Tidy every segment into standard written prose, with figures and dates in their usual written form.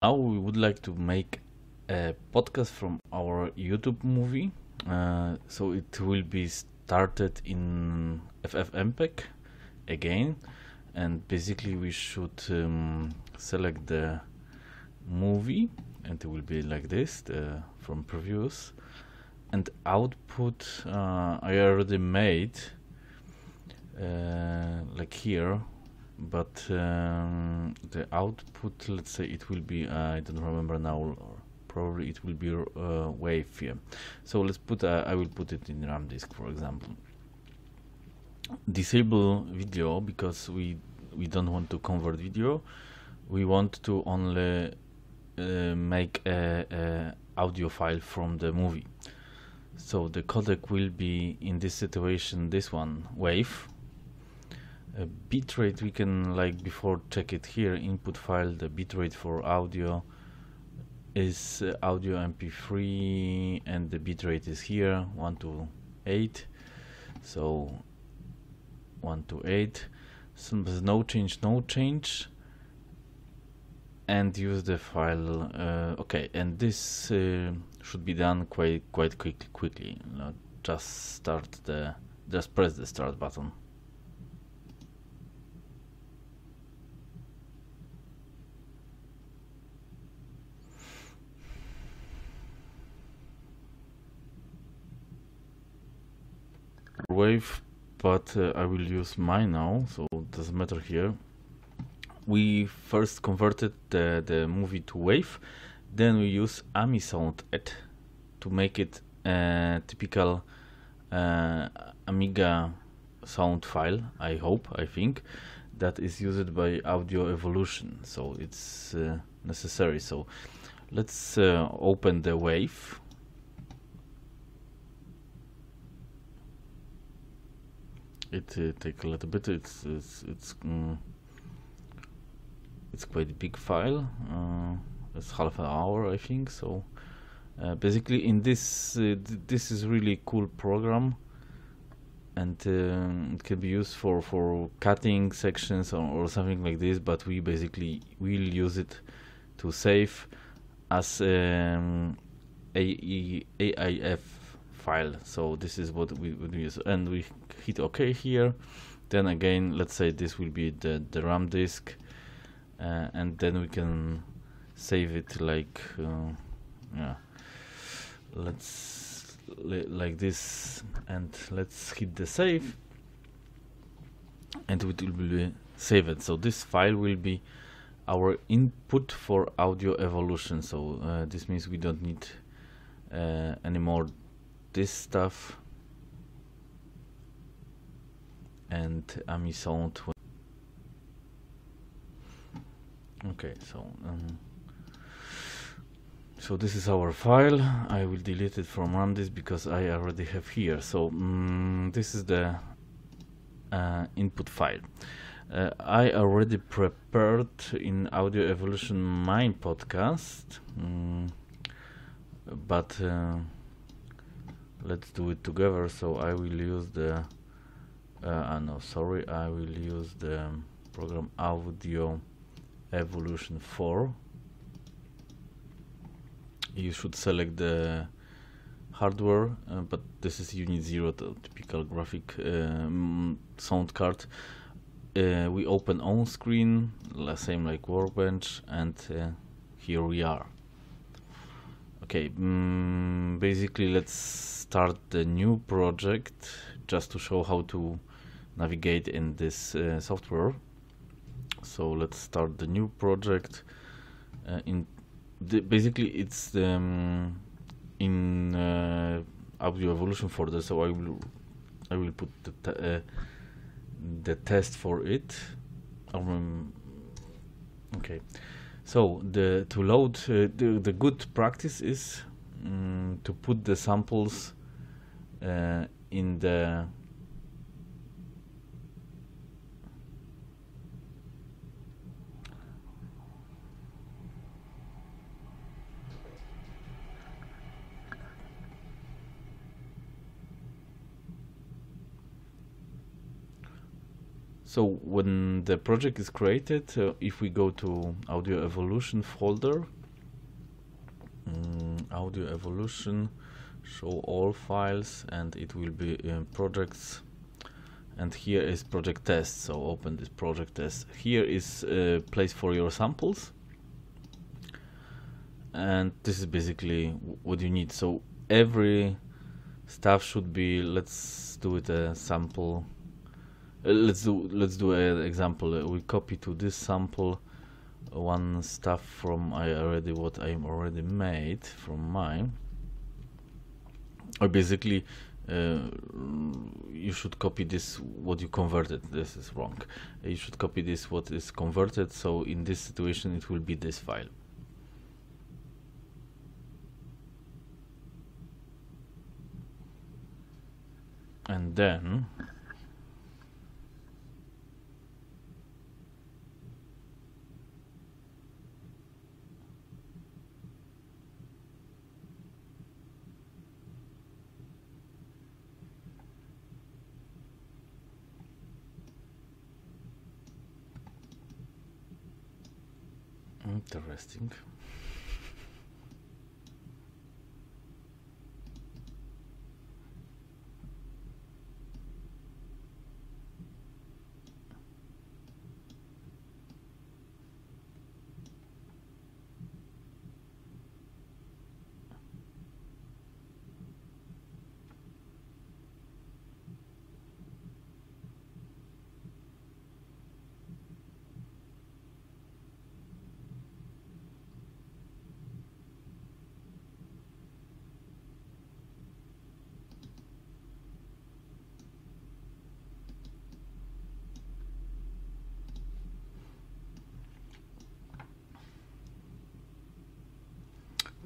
Now we would like to make a podcast from our YouTube movie. So it will be started in FFmpeg again, and basically we should select the movie, and it will be like this, from previews, and output I already made like here, but the output, let's say it will be, I don't remember now, or probably it will be wave here. So let's put, I will put it in RAM disk, for example. Disable video because we don't want to convert video. We want to only make a audio file from the movie. So the codec will be, in this situation, this one, wave. Bitrate, we can, like before, check it here. Input file, the bitrate for audio is audio MP3, and the bitrate is here, 1 to 8. So 1 to 8. So there's no change, and use the file. Okay, and this should be done quite quickly. Just press the start button. Wave, but I will use mine now, so it doesn't matter here. We first converted the movie to wave, then we use AmiSound to make it a typical Amiga sound file, I think, that is used by AudioEvolution, so it's necessary. So let's open the wave. It take a little bit. It's quite a big file. It's half an hour, I think. So basically, in this this is really cool program, and it can be used for cutting sections or something like this. But we basically will use it to save as AIF file. So this is what we would use, and we hit OK here. Then again, let's say this will be the RAM disk, and then we can save it like yeah, let's like this, and let's hit the save, and it will be saved. So this file will be our input for AudioEvolution. So this means we don't need anymore this stuff, and AmiSound. Okay, so this is our file. I will delete it from RAM disk because I already have here. So this is the input file. I already prepared in AudioEvolution my podcast, but let's do it together. So I will use the I will use the program AudioEvolution 4. You should select the hardware, but this is Unit 0, the typical graphic sound card. We open on screen, same like Workbench, and here we are. Okay, basically let's start the new project just to show how to navigate in this software. So let's start the new project. Basically it's in AudioEvolution folder. So I will put the test for it. Okay. So to load the good practice is to put the samples in the So when the project is created, if we go to AudioEvolution folder, AudioEvolution, show all files, and it will be in projects, and here is project test. So open this project test. Here is a place for your samples, and this is basically what you need. So every stuff should be, let's do it a sample. Let's do an example. We copy to this sample one stuff from what I already made from mine. Or basically, you should copy this what you converted. This is wrong. You should copy this what is converted. So in this situation, it will be this file. And then interesting.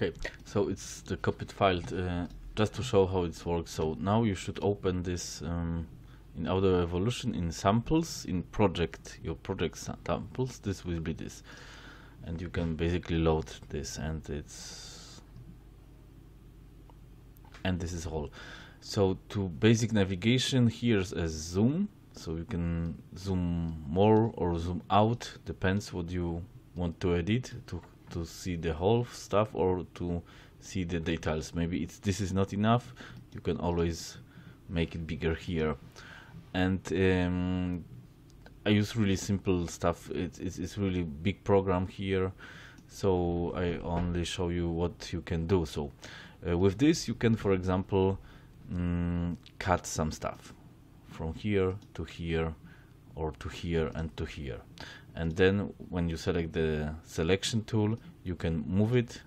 Okay, so it's the copied file, just to show how it works. So now you should open this in AudioEvolution in samples, in project, your project samples. This will be this, and you can basically load this, and this is all. So to basic navigation, here's a zoom, so you can zoom more or zoom out, depends what you want to edit, to see the whole stuff or to see the details. Maybe this is not enough, you can always make it bigger here. And I use really simple stuff. It's really big program here, so I only show you what you can do. So with this you can, for example, cut some stuff from here to here, or to here and to here. And then when you select the selection tool, you can move it,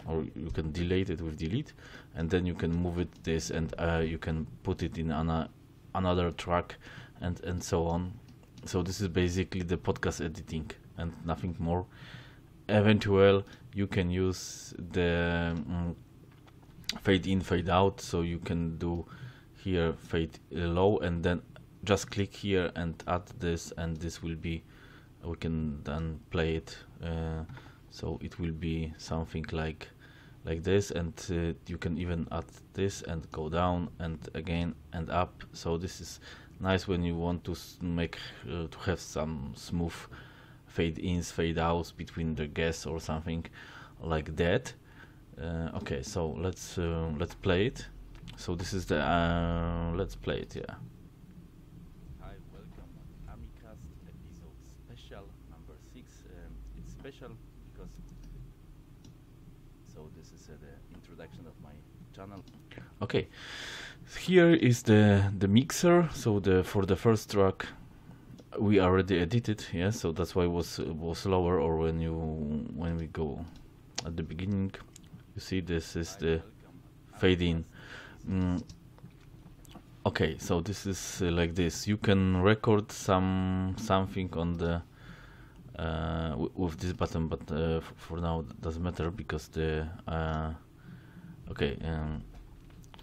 or you can delete it with delete, and then you can move it this, and you can put it in another track, and so on. So this is basically the podcast editing and nothing more. Eventually you can use the fade in, fade out, so you can do here fade low, and then just click here and add this, and this will be, we can then play it, so it will be something like this, and you can even add this and go down and again and up. So this is nice when you want to make to have some smooth fade ins, fade outs between the guests or something like that. Okay, so let's play it. So this is the let's play it. Yeah. Hi, welcome on AMIcast episode special number 6. It's special because this is the introduction of my channel. Okay, here is the mixer. So for the first track we already edited, yeah, so that's why it was lower, or when we go at the beginning, you see this is the fade in. Okay, so this is like this. You can record something on the with this button, but for now it doesn't matter because the okay,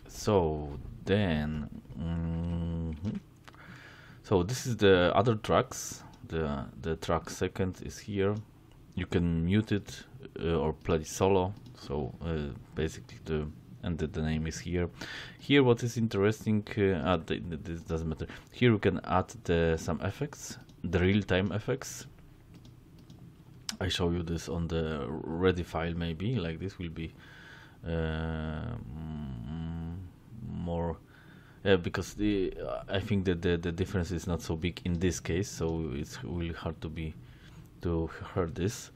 so then so this is the other tracks. The track second is here. You can mute it or play solo. So basically and the name is here. Here what is interesting, this doesn't matter. Here we can add some effects, the real-time effects. I show you this on the ready file, maybe like this will be more, because I think that the difference is not so big in this case, so it's really hard to hear this.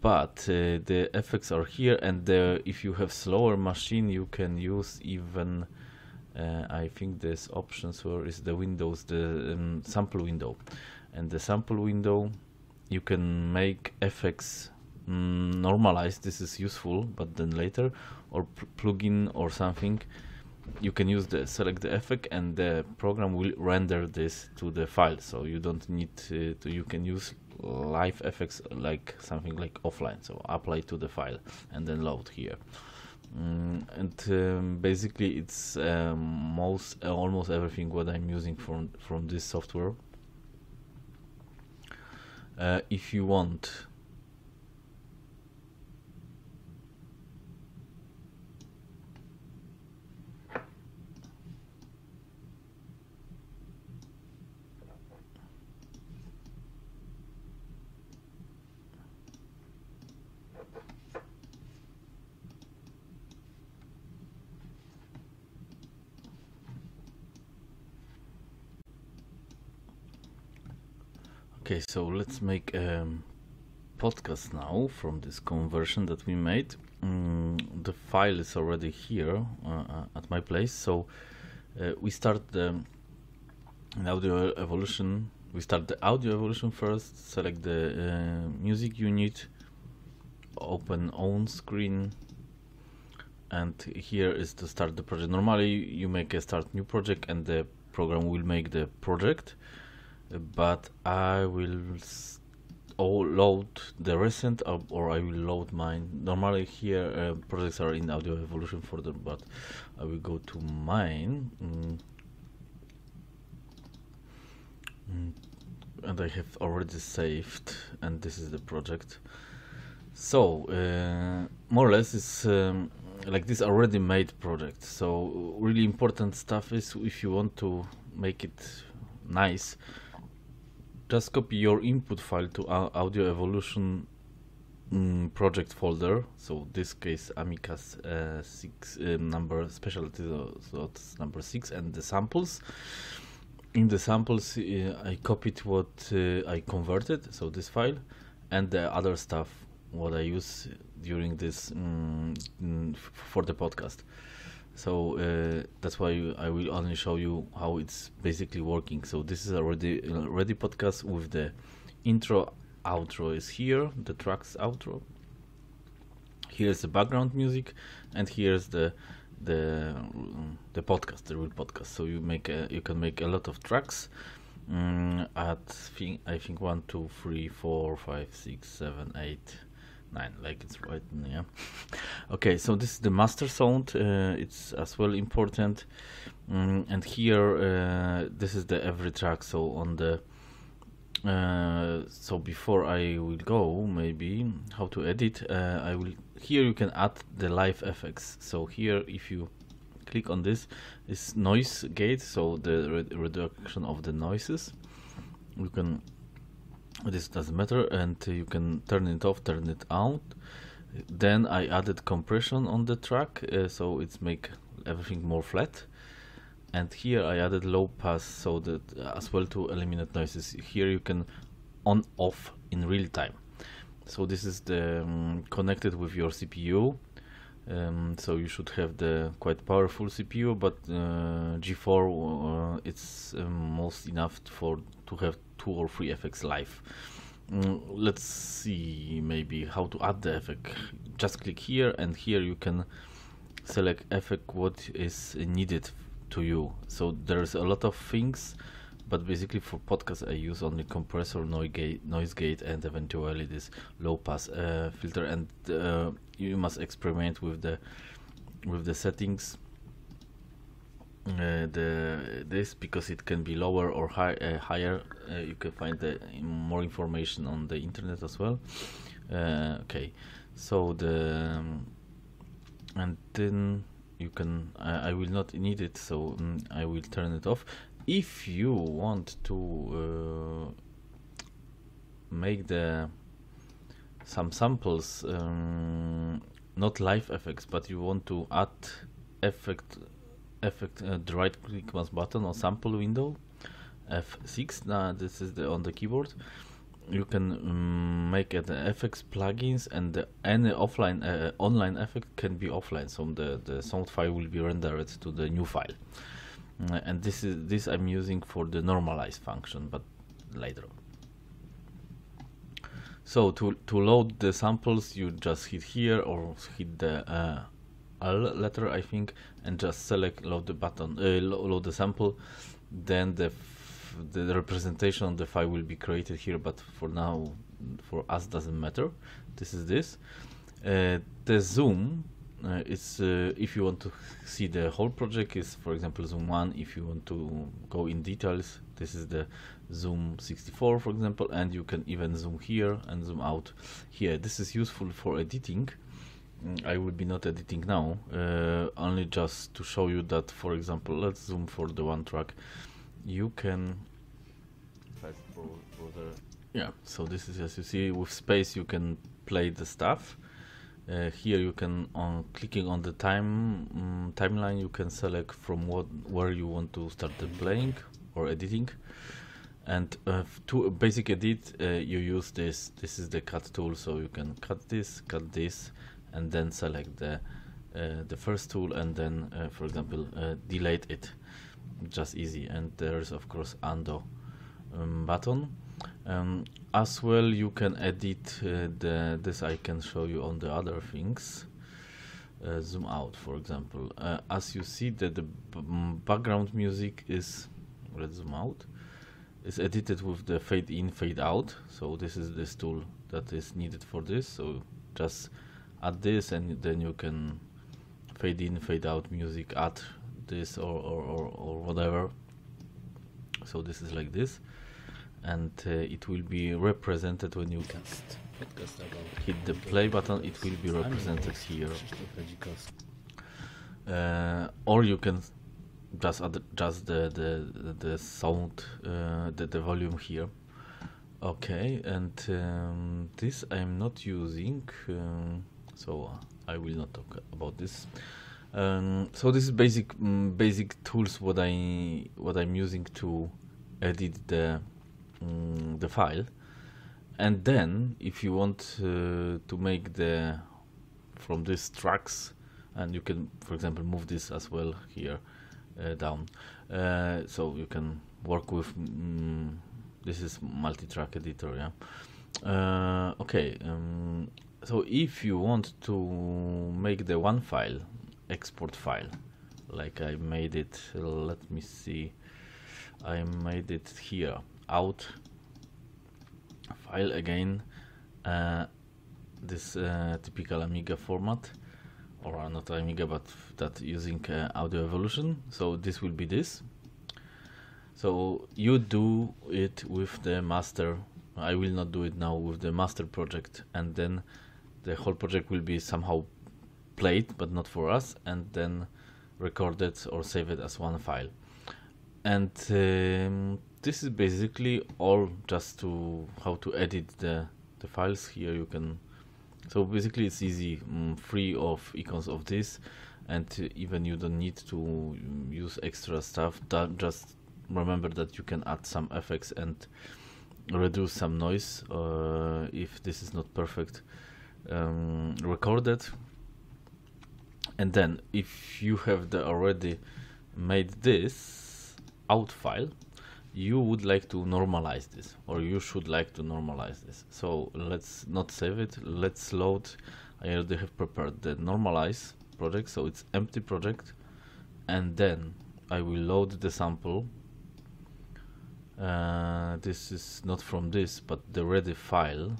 But the effects are here, and if you have slower machine, you can use even I think there's options where is the windows, the sample window, and the sample window you can make effects normalize. This is useful, but then later, or plugin or something, you can use select the effect, and the program will render this to the file. So you don't need you can use live effects like something like offline. So apply to the file and then load here. Basically it's almost everything what I'm using from this software. If you want okay, so let's make a podcast now from this conversion that we made. The file is already here at my place, so we start the AudioEvolution. We start the AudioEvolution first, select the music unit, open own screen, and here is to start the project. Normally you make a start new project and the program will make the project, but I will load the recent or I will load mine. Normally here projects are in AudioEvolution folder, but I will go to mine, and I have already saved, and this is the project. So more or less it's like this already made project. So really important stuff is, if you want to make it nice, just copy your input file to AudioEvolution project folder. So this case AMIcast 6 number specialty, so it's number 6, and the samples. In the samples I copied what I converted, so this file, and the other stuff what I use during this for the podcast. So that's why I will only show you how it's basically working. So this is already ready podcast with the intro, outro is here, the tracks outro. Here's the background music, and here's the podcast, the real podcast. So you can make a lot of tracks. I think 1, 2, 3, 4, 5, 6, 7, 8, 9, like it's right, yeah. Okay, so this is the master sound, it's as well important, and here this is the every track. So on the so before I will go, maybe how to edit, here you can add the live effects. So here if you click on this is noise gate, so the reduction of the noises. You can, this doesn't matter, and you can turn it off, turn it out. Then I added compression on the track, so it's make everything more flat. And here I added low pass, so that as well to eliminate noises. Here you can on off in real time. So this is the connected with your CPU. So you should have the quite powerful CPU, but G4 it's most enough to have 2 or 3 effects live. Let's see maybe how to add the effect. Just click here, and here you can select effect what is needed to you. So there's a lot of things, but basically for podcast I use only compressor, noise gate, and eventually this low pass filter, and you must experiment with the settings. This, because it can be lower or higher. You can find more information on the internet as well. Okay, so and then you can I will not need it, so I will turn it off. If you want to make some samples, not live effects, but you want to add effect the right click mouse button or sample window, F6, this is on the keyboard. You can make the FX plugins, and any offline online effect can be offline, so the sound file will be rendered to the new file. And this I'm using for the normalize function, but later. So to load the samples, you just hit here or hit the L letter, I think, and just select load the button, load the sample. Then the representation of the file will be created here, but for now, for us, doesn't matter. This is this. The zoom is if you want to see the whole project, is for example zoom 1. If you want to go in details, this is the zoom 64, for example, and you can even zoom here and zoom out here. This is useful for editing. I will be not editing now, only just to show you that, for example, let's zoom for the one track. You can so this is, as you see, with space you can play the stuff. Here you can, on clicking on the timeline, you can select from where you want to start the playing or editing. And to basic edit, you use this is the cut tool, so you can cut this, and then select the first tool, and then for example delete it. Just easy. And there is of course undo button. As well, you can edit this I can show you on the other things. Zoom out, for example. As you see that the background music is, let's zoom out, is edited with the fade in, fade out. So this is this tool that is needed for this. So just add this, and then you can fade in, fade out music, add this or whatever. So this is like this, and it will be represented when you hit the play button. It will be represented here, or you can just adjust the sound, the volume here. Okay, and this I'm not using, so I will not talk about this. So this is basic tools what I'm using to edit the file. And then if you want to make from these tracks, and you can, for example, move this as well here down, so you can work with this is multi-track editor, yeah. Okay, so if you want to make the one file, export file, like I made it, let me see, I made it here, out file again, this typical Amiga format, or not Amiga, but that using AudioEvolution. So this will be this. So you do it with the master. I will not do it now, with the master project, and then the whole project will be somehow played, but not for us, and then recorded or save it as one file. And this is basically all, just to how to edit the files here. You can, so basically it's easy, free of icons of this, and even you don't need to use extra stuff. Just remember that you can add some effects and reduce some noise if this is not perfect recorded. And then if you have already made this out file, you would like to normalize this, or you should like to normalize this. So let's not save it, let's load. I already have prepared the normalize project, so it's empty project, and then I will load the sample. This is not from this, but the ready file,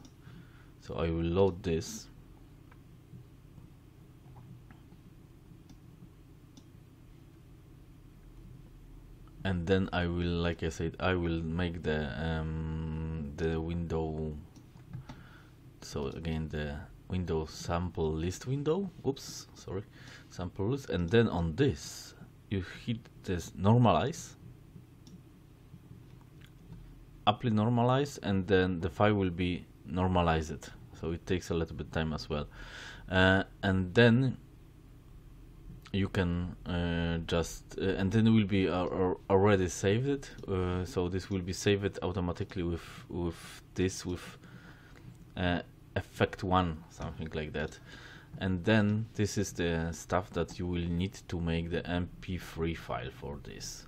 so I will load this. And then I will, like I said, I will make the window. So again, the window, sample list window. Oops, sorry, sample list, and then on this you hit this normalize, apply normalize, and then the file will be normalized. So it takes a little bit time as well, and then you can just and then it will be already saved it. So this will be saved automatically with this effect 1, something like that. And then this is the stuff that you will need to make the MP3 file for this.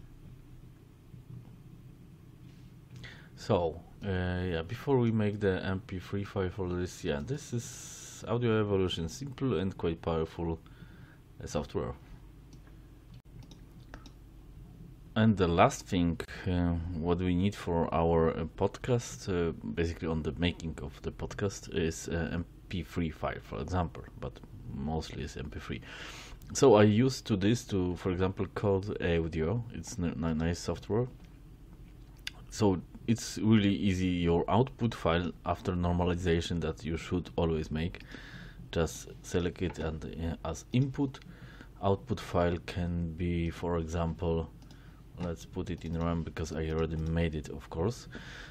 So yeah, before we make the MP3 file for this, yeah, this is AudioEvolution, simple and quite powerful software. And the last thing what we need for our podcast, basically on the making of the podcast, is MP3 file, for example, but mostly is MP3. So I used to this to, for example, CodeAudio. It's nice software. So it's really easy. Your output file after normalization that you should always make, just select it and as input. Output file can be, for example, let's put it in RAM because I already made it, of course.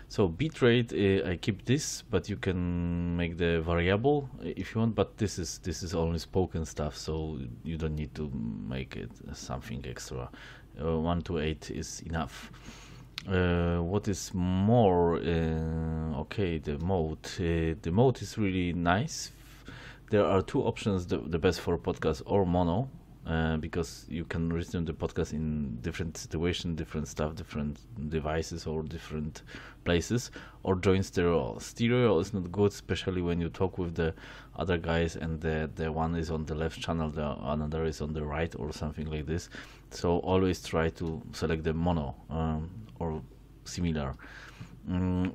So bitrate, I keep this, but you can make the variable if you want, but this is only spoken stuff, so you don't need to make it something extra. 128 is enough. What is more, okay, the mode is really nice. There are two options, the best for podcast or mono, because you can listen to the podcast in different situations, different stuff, different devices or different places, or join stereo. Stereo is not good, especially when you talk with the other guys and the one is on the left channel, the another is on the right or something like this. So always try to select the mono or similar.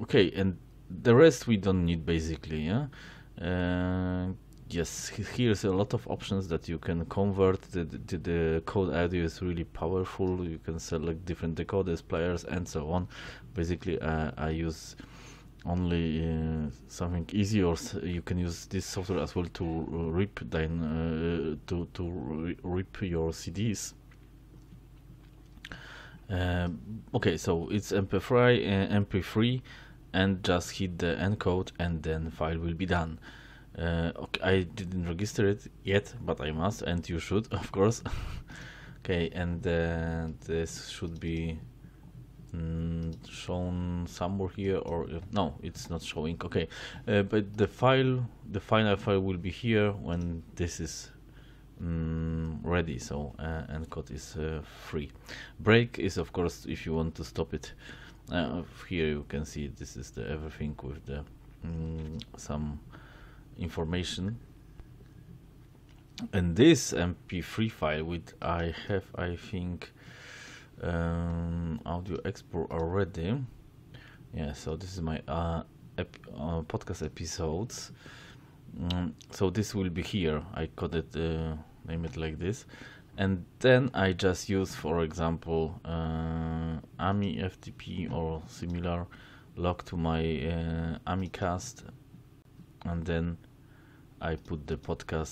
Okay, and the rest we don't need basically. Yeah. Yes, here's a lot of options that you can convert. The CodeAudio is really powerful. You can select different decoders, players, and so on. Basically, I use only something easy, or you can use this software as well to rip rip your CDs. Okay, so it's MP3, and just hit the encode, and then file will be done. Okay, I didn't register it yet, but I must, and you should, of course. Okay, and this should be shown somewhere here, or no, it's not showing. Okay, but the final file will be here when this is ready. So encode is free. Break is, of course, if you want to stop it. Here you can see this is the everything with the some information, and this MP3 file with I have, I think, audio export already. Yeah, so this is my podcast episodes. So this will be here. I could name it like this, and then I just use, for example, AMI FTP or similar, log to my AMIcast, and then I put the podcast